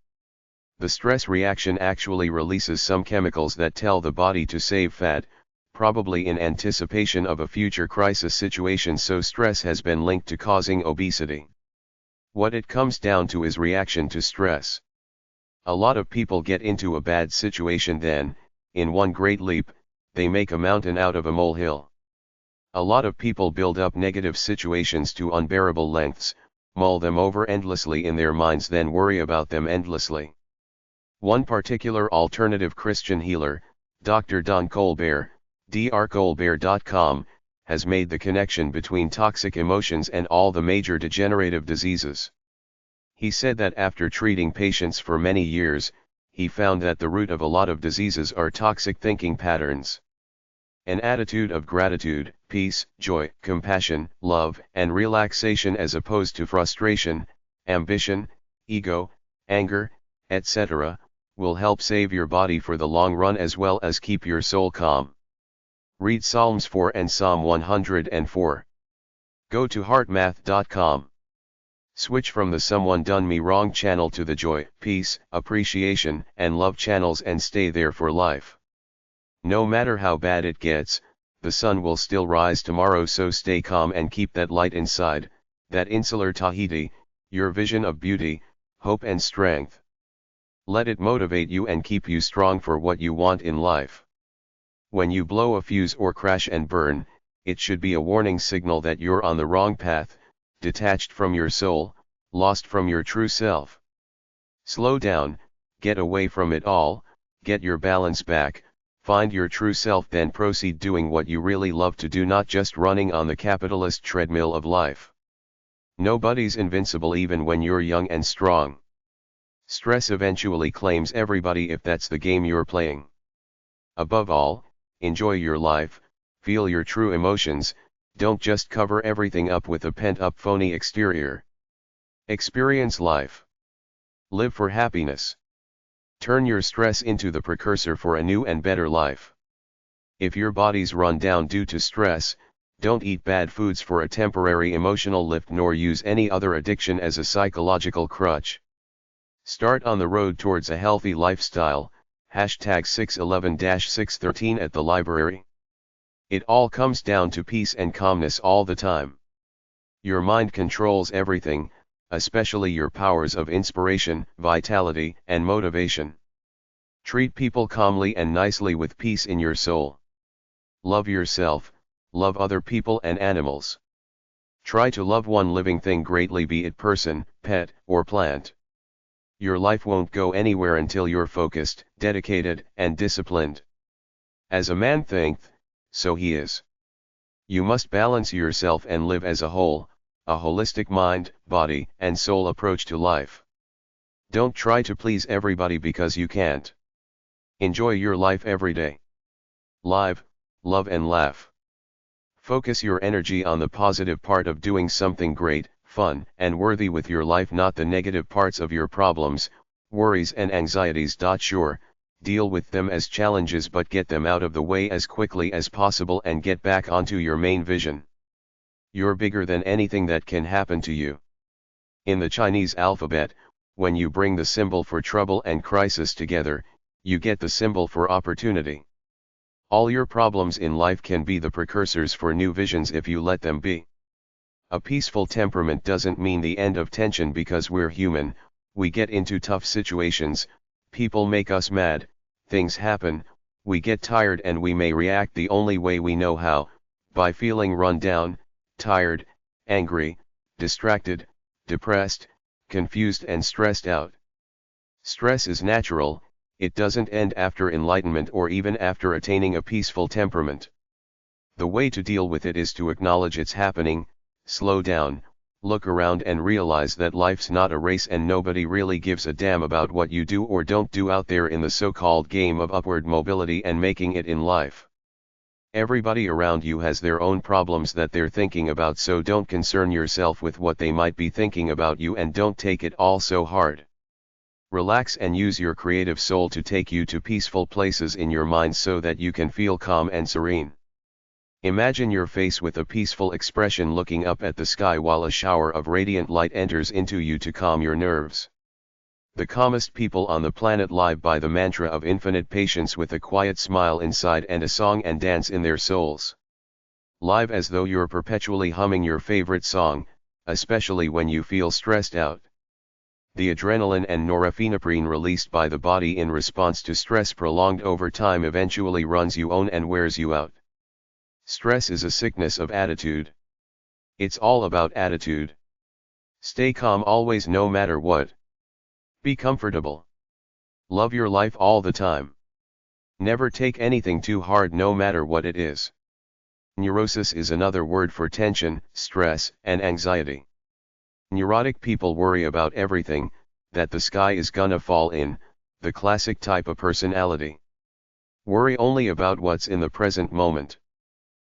The stress reaction actually releases some chemicals that tell the body to save fat, probably in anticipation of a future crisis situation, so stress has been linked to causing obesity. What it comes down to is reaction to stress. A lot of people get into a bad situation, then, in one great leap, they make a mountain out of a molehill. A lot of people build up negative situations to unbearable lengths, mull them over endlessly in their minds, then worry about them endlessly. One particular alternative Christian healer, Dr. Don Colbert, drcolbert.com, has made the connection between toxic emotions and all the major degenerative diseases. He said that after treating patients for many years, he found that the root of a lot of diseases are toxic thinking patterns. An attitude of gratitude, peace, joy, compassion, love, and relaxation, as opposed to frustration, ambition, ego, anger, etc., will help save your body for the long run as well as keep your soul calm. Read Psalms 4 and Psalm 104. Go to heartmath.com. Switch from the someone done me wrong channel to the joy, peace, appreciation, and love channels and stay there for life. No matter how bad it gets, the sun will still rise tomorrow, so stay calm and keep that light inside, that insular Tahiti, your vision of beauty, hope and strength. Let it motivate you and keep you strong for what you want in life. When you blow a fuse or crash and burn, it should be a warning signal that you're on the wrong path, detached from your soul, lost from your true self. Slow down, get away from it all, get your balance back, find your true self, then proceed doing what you really love to do, not just running on the capitalist treadmill of life. Nobody's invincible even when you're young and strong. Stress eventually claims everybody if that's the game you're playing. Above all, enjoy your life, feel your true emotions, don't just cover everything up with a pent-up phony exterior. Experience life. Live for happiness. Turn your stress into the precursor for a new and better life. If your body's run down due to stress, don't eat bad foods for a temporary emotional lift, nor use any other addiction as a psychological crutch. Start on the road towards a healthy lifestyle, #611-613 at the library. It all comes down to peace and calmness all the time. Your mind controls everything, especially your powers of inspiration, vitality, and motivation. Treat people calmly and nicely with peace in your soul. Love yourself, love other people and animals. Try to love one living thing greatly, be it person, pet, or plant. Your life won't go anywhere until you're focused, dedicated, and disciplined. As a man thinketh, so he is. You must balance yourself and live as a whole, a holistic mind, body, and soul approach to life. Don't try to please everybody because you can't. Enjoy your life every day. Live, love and laugh. Focus your energy on the positive part of doing something great, fun, and worthy with your life, not the negative parts of your problems, worries and anxieties. Sure, deal with them as challenges, but get them out of the way as quickly as possible and get back onto your main vision. You're bigger than anything that can happen to you. In the Chinese alphabet, when you bring the symbol for trouble and crisis together, you get the symbol for opportunity. All your problems in life can be the precursors for new visions if you let them be. A peaceful temperament doesn't mean the end of tension, because we're human, we get into tough situations, people make us mad, things happen, we get tired, and we may react the only way we know how, by feeling run down, tired, angry, distracted, depressed, confused and stressed out. Stress is natural, it doesn't end after enlightenment or even after attaining a peaceful temperament. The way to deal with it is to acknowledge it's happening, slow down, look around and realize that life's not a race and nobody really gives a damn about what you do or don't do out there in the so-called game of upward mobility and making it in life. Everybody around you has their own problems that they're thinking about, so don't concern yourself with what they might be thinking about you and don't take it all so hard. Relax and use your creative soul to take you to peaceful places in your mind so that you can feel calm and serene. Imagine your face with a peaceful expression looking up at the sky while a shower of radiant light enters into you to calm your nerves. The calmest people on the planet live by the mantra of infinite patience with a quiet smile inside and a song and dance in their souls. Live as though you're perpetually humming your favorite song, especially when you feel stressed out. The adrenaline and norepinephrine released by the body in response to stress prolonged over time eventually runs you on and wears you out. Stress is a sickness of attitude. It's all about attitude. Stay calm always no matter what. Be comfortable. Love your life all the time. Never take anything too hard no matter what it is. Neurosis is another word for tension, stress, and anxiety. Neurotic people worry about everything, that the sky is gonna fall in, the classic type of personality. Worry only about what's in the present moment.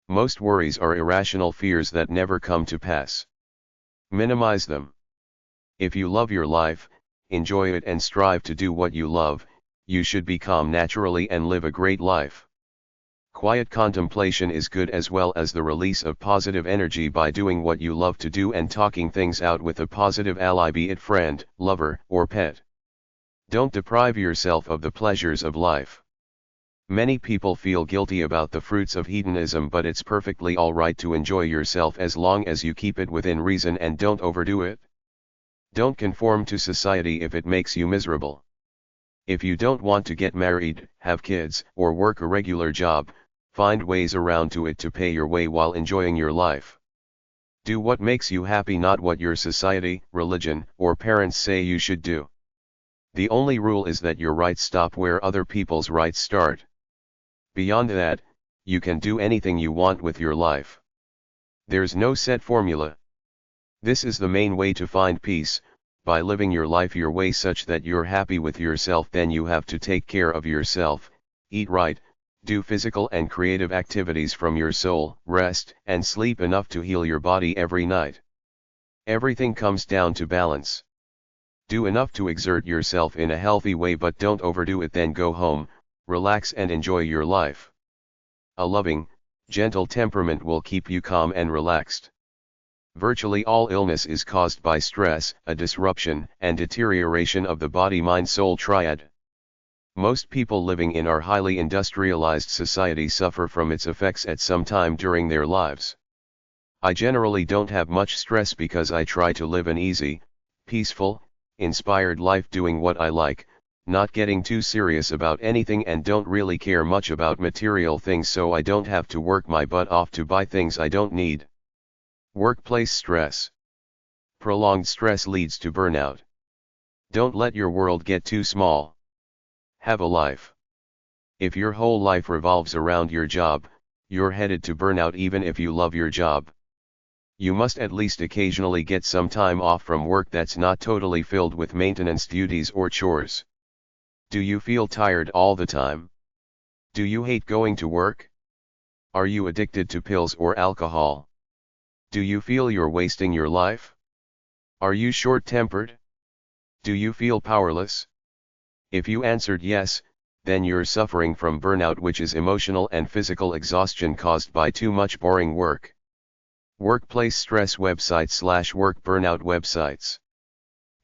Most worries are irrational fears that never come to pass. Minimize them. If you love your life, enjoy it and strive to do what you love, you should be calm naturally and live a great life. Quiet contemplation is good as well as the release of positive energy by doing what you love to do and talking things out with a positive ally, be it friend, lover, or pet. Don't deprive yourself of the pleasures of life. Many people feel guilty about the fruits of hedonism, but it's perfectly alright to enjoy yourself as long as you keep it within reason and don't overdo it. Don't conform to society if it makes you miserable. If you don't want to get married, have kids, or work a regular job, find ways around to it to pay your way while enjoying your life. Do what makes you happy, not what your society, religion, or parents say you should do. The only rule is that your rights stop where other people's rights start. Beyond that, you can do anything you want with your life. There's no set formula. This is the main way to find peace, by living your life your way such that you're happy with yourself. Then you have to take care of yourself, eat right, do physical and creative activities from your soul, rest and sleep enough to heal your body every night. Everything comes down to balance. Do enough to exert yourself in a healthy way, but don't overdo it. Then go home, relax and enjoy your life. A loving, gentle temperament will keep you calm and relaxed. Virtually all illness is caused by stress, a disruption and deterioration of the body-mind-soul triad. Most people living in our highly industrialized society suffer from its effects at some time during their lives. I generally don't have much stress because I try to live an easy, peaceful, inspired life doing what I like, not getting too serious about anything, and don't really care much about material things, so I don't have to work my butt off to buy things I don't need. Workplace stress. Prolonged stress leads to burnout. Don't let your world get too small. Have a life. If your whole life revolves around your job, you're headed to burnout even if you love your job. You must at least occasionally get some time off from work that's not totally filled with maintenance duties or chores. Do you feel tired all the time? Do you hate going to work? Are you addicted to pills or alcohol? Do you feel you're wasting your life? Are you short-tempered? Do you feel powerless? If you answered yes, then you're suffering from burnout, which is emotional and physical exhaustion caused by too much boring work. Workplace stress website / work burnout websites.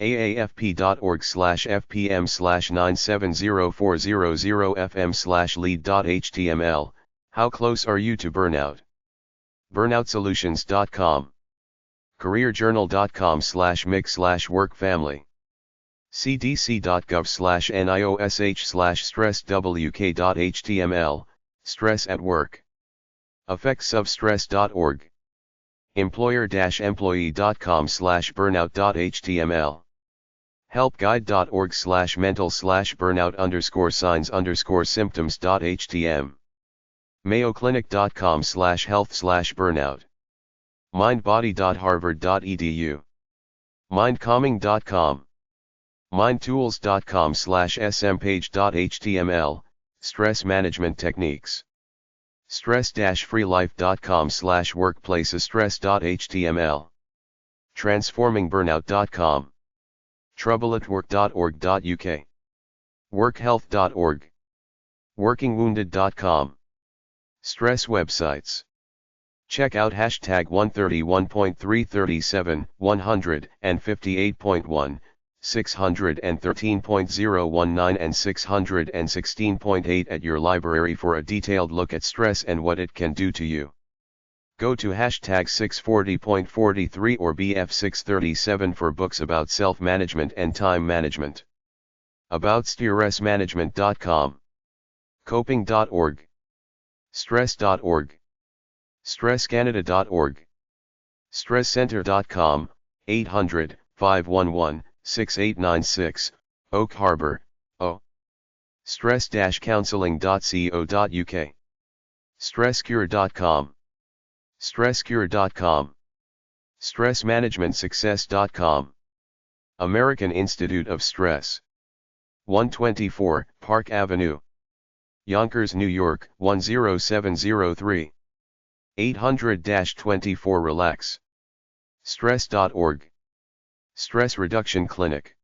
aafp.org/fpm/9704000fm/lead.html. How close are you to burnout? Burnoutsolutions.com. careerjournal.com/mix/workfamily. cdc.gov/niosh/stresswk.html, stress at work. effectsofstress.org. employer-employee.com/burnout.html. helpguide.org/mental/burnout_signs_symptoms.htm. mayoclinic.com/health/burnout. mindbody.harvard.edu. mindcalming.com. mindtools.com/smpage.html, stress management techniques. stress-freelife.com/workplacestress.html. transformingburnout.com. troubleatwork.org.uk. workhealth.org. workingwounded.com. Stress websites. Check out hashtag 131.337, 158.1, 613.019 and 616.8 at your library for a detailed look at stress and what it can do to you. Go to hashtag 640.43 or BF637 for books about self-management and time management. About stressmanagement.com. coping.org. stress.org. stresscanada.org. stresscenter.com, 800-511-6896, Oak Harbor, O. stress-counseling.co.uk. stresscure.com. stresscure.com. stressmanagementsuccess.com. American Institute of Stress. 124, Park Avenue. Yonkers, New York, 10703. 800-24 Relax. Stress.org. Stress Reduction Clinic.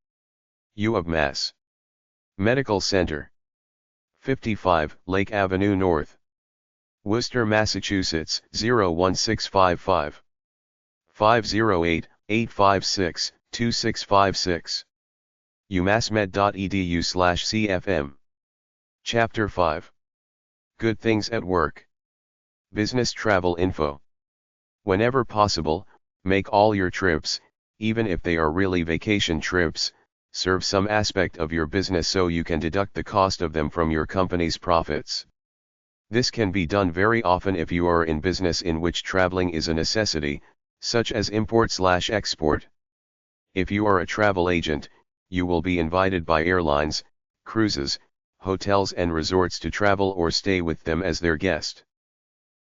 UOB Mass. Medical Center. 55, Lake Avenue North. Worcester, Massachusetts, 01655. 508-856-2656. umassmed.edu/cfm. Chapter 5. Good Things at Work. Business Travel Info. Whenever possible, make all your trips, even if they are really vacation trips, serve some aspect of your business so you can deduct the cost of them from your company's profits. This can be done very often if you are in business in which traveling is a necessity, such as import/export. If you are a travel agent, you will be invited by airlines, cruises, hotels and resorts to travel or stay with them as their guest.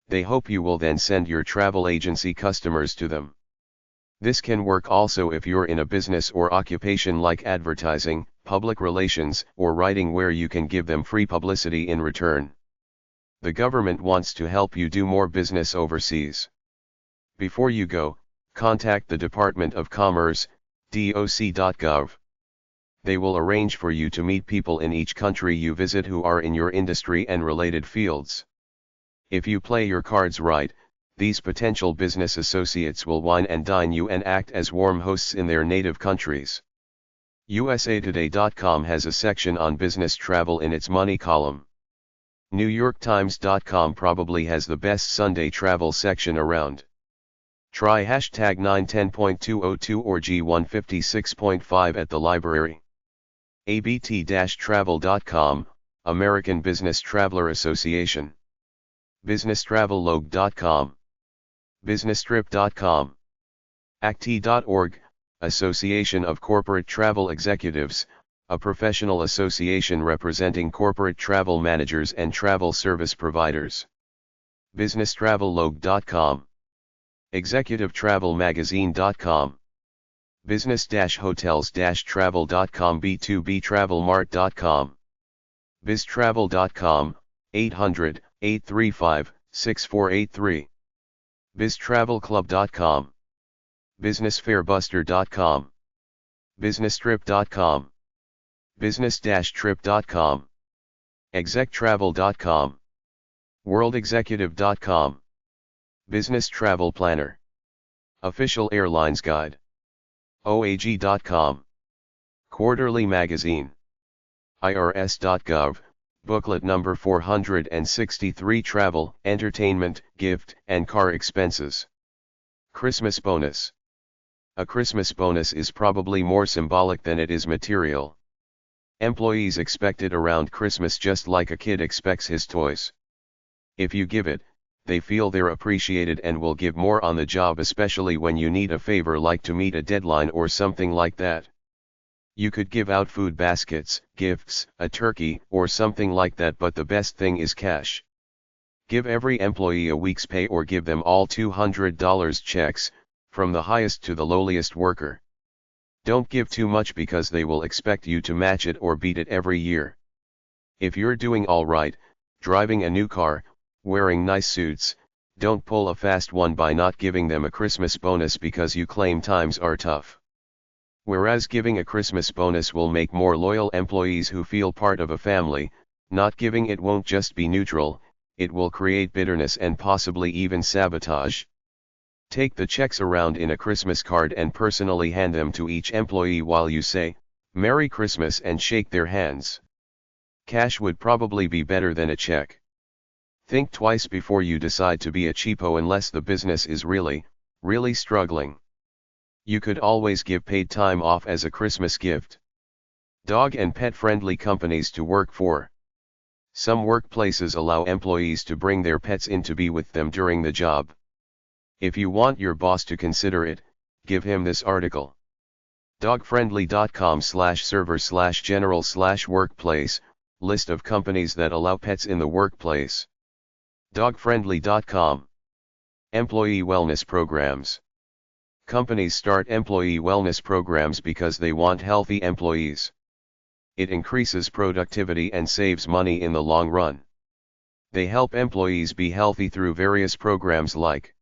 They hope you will then send your travel agency customers to them. This can work also if you're in a business or occupation like advertising, public relations, or writing where you can give them free publicity in return. The government wants to help you do more business overseas. Before you go, contact the Department of Commerce, doc.gov. They will arrange for you to meet people in each country you visit who are in your industry and related fields. If you play your cards right, these potential business associates will wine and dine you and act as warm hosts in their native countries. USAtoday.com has a section on business travel in its money column. NewYorkTimes.com probably has the best Sunday travel section around. Try hashtag 910.202 or G156.5 at the library. ABT-travel.com, American Business Traveler Association. BusinessTravelLog.com. BusinessTrip.com. ACT.org, Association of Corporate Travel Executives, a professional association representing corporate travel managers and travel service providers. BusinessTravelLog.com. ExecutiveTravelMagazine.com. Business-hotels-travel.com. B2BTravelMart.com. BizTravel.com, 800-835-6483. BizTravelClub.com. BusinessFairbuster.com. BusinessTrip.com. Business-trip.com. ExecTravel.com. WorldExecutive.com. Business Travel Planner. Official Airlines Guide. OAG.com. Quarterly Magazine. IRS.gov, Booklet number 463 Travel, Entertainment, Gift, and Car Expenses. Christmas Bonus. A Christmas bonus is probably more symbolic than it is material. Employees expect it around Christmas just like a kid expects his toys. If you give it, they feel they're appreciated and will give more on the job, especially when you need a favor like to meet a deadline or something like that. You could give out food baskets, gifts, a turkey, or something like that, but the best thing is cash. Give every employee a week's pay or give them all $200 checks, from the highest to the lowliest worker. Don't give too much because they will expect you to match it or beat it every year. If you're doing all right, driving a new car, Wearing nice suits, don't pull a fast one by not giving them a Christmas bonus because you claim times are tough. Whereas giving a Christmas bonus will make more loyal employees who feel part of a family, not giving it won't just be neutral, it will create bitterness and possibly even sabotage. Take the checks around in a Christmas card and personally hand them to each employee while you say, "Merry Christmas," and shake their hands. Cash would probably be better than a check. Think twice before you decide to be a cheapo unless the business is really, really struggling. You could always give paid time off as a Christmas gift. Dog and pet friendly companies to work for. Some workplaces allow employees to bring their pets in to be with them during the job. If you want your boss to consider it, give him this article. Dogfriendly.com/server/general/workplace, list of companies that allow pets in the workplace. Dogfriendly.com. Employee wellness programs. Companies start employee wellness programs because they want healthy employees. It increases productivity and saves money in the long run. They help employees be healthy through various programs like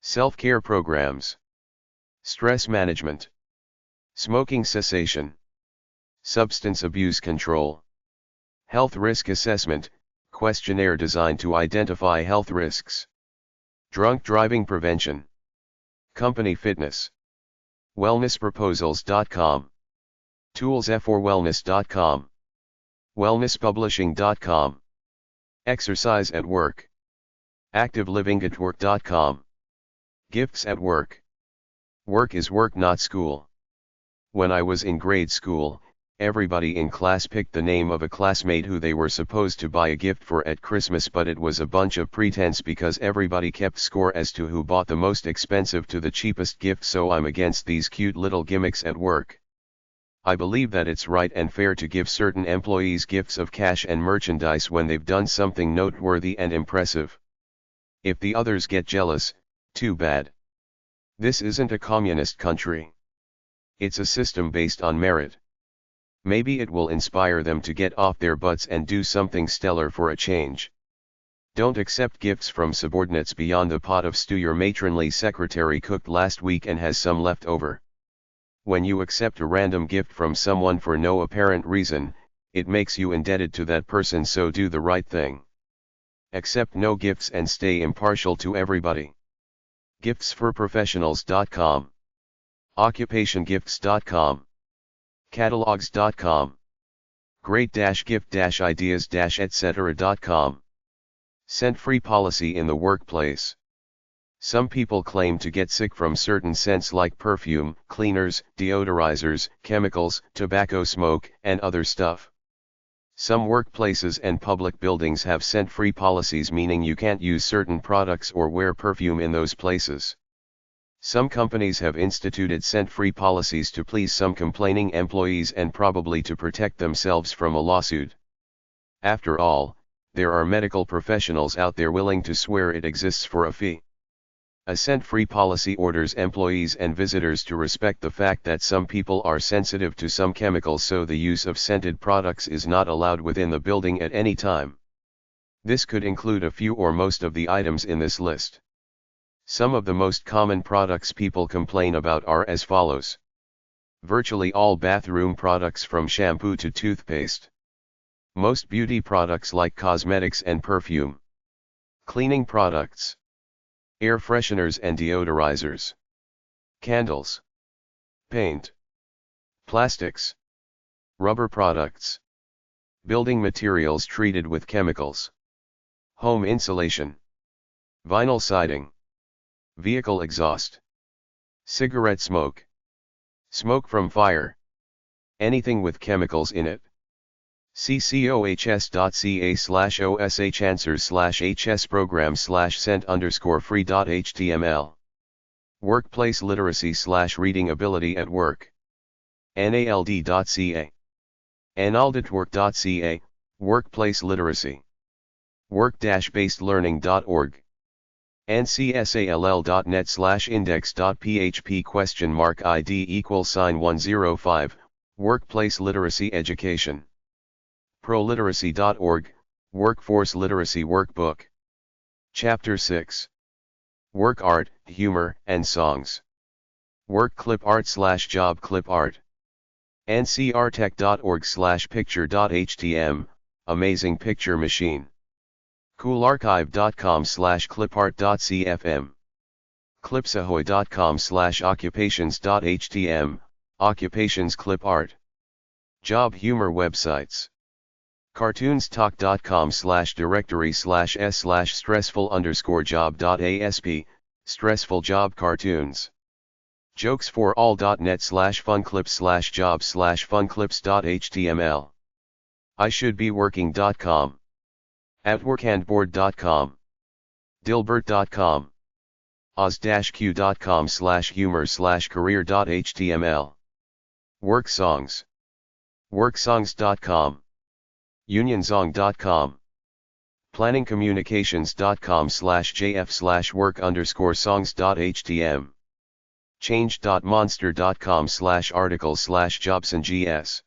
self-care programs, stress management, smoking cessation, substance abuse control, health risk assessment, questionnaire designed to identify health risks, drunk driving prevention, company fitness, wellnessproposals.com, toolsforwellness.com, wellnesspublishing.com, exercise at work, activelivingatwork.com, gifts at work. Work is work, not school. When I was in grade school, everybody in class picked the name of a classmate who they were supposed to buy a gift for at Christmas, but it was a bunch of pretense because everybody kept score as to who bought the most expensive to the cheapest gift, so I'm against these cute little gimmicks at work. I believe that it's right and fair to give certain employees gifts of cash and merchandise when they've done something noteworthy and impressive. If the others get jealous, too bad. This isn't a communist country. It's a system based on merit. Maybe it will inspire them to get off their butts and do something stellar for a change. Don't accept gifts from subordinates beyond the pot of stew your matronly secretary cooked last week and has some left over. When you accept a random gift from someone for no apparent reason, it makes you indebted to that person, so do the right thing. Accept no gifts and stay impartial to everybody. Giftsforprofessionals.com, occupationgifts.com, catalogs.com, great-gift-ideas-etc.com. Scent-free policy in the workplace. Some people claim to get sick from certain scents like perfume, cleaners, deodorizers, chemicals, tobacco smoke, and other stuff. Some workplaces and public buildings have scent-free policies, meaning you can't use certain products or wear perfume in those places. Some companies have instituted scent-free policies to please some complaining employees and probably to protect themselves from a lawsuit. After all, there are medical professionals out there willing to swear it exists for a fee. A scent-free policy orders employees and visitors to respect the fact that some people are sensitive to some chemicals, so the use of scented products is not allowed within the building at any time. This could include a few or most of the items in this list. Some of the most common products people complain about are as follows. Virtually all bathroom products from shampoo to toothpaste. Most beauty products like cosmetics and perfume. Cleaning products. Air fresheners and deodorizers. Candles. Paint. Plastics. Rubber products. Building materials treated with chemicals. Home insulation. Vinyl siding. Vehicle exhaust. Cigarette smoke. Smoke from fire. Anything with chemicals in it. ccohs.ca/answers/hsprogram/scent_free.html. Workplace literacy/reading ability at work. nald.ca. naldatwork.ca, workplace literacy. work-based-learning.org. ncsall.net/index.php?id=105, workplace literacy education. proliteracy.org, workforce literacy workbook. Chapter 6. Work art, humor, and songs. Work clip art / job clip art. ncrtech.org / picture.htm, amazing picture machine. coolarchive.com / clipart.cfm. clipsahoy.com / occupations.htm, occupations clip art. Job humor websites. cartoonstalk.com / directory / s / stressful_job.asp, stressful job cartoons. jokesforall.net / funclips / job / funclips.html. ishouldbeworking.com. atworkandboard.com. dilbert.com. oz-q.com / humor / career.html. Work songs. worksongs.com. unionzong.com. planningcommunications.com /jf / work_songs.htm. change.monster.com / article / jobsandgs.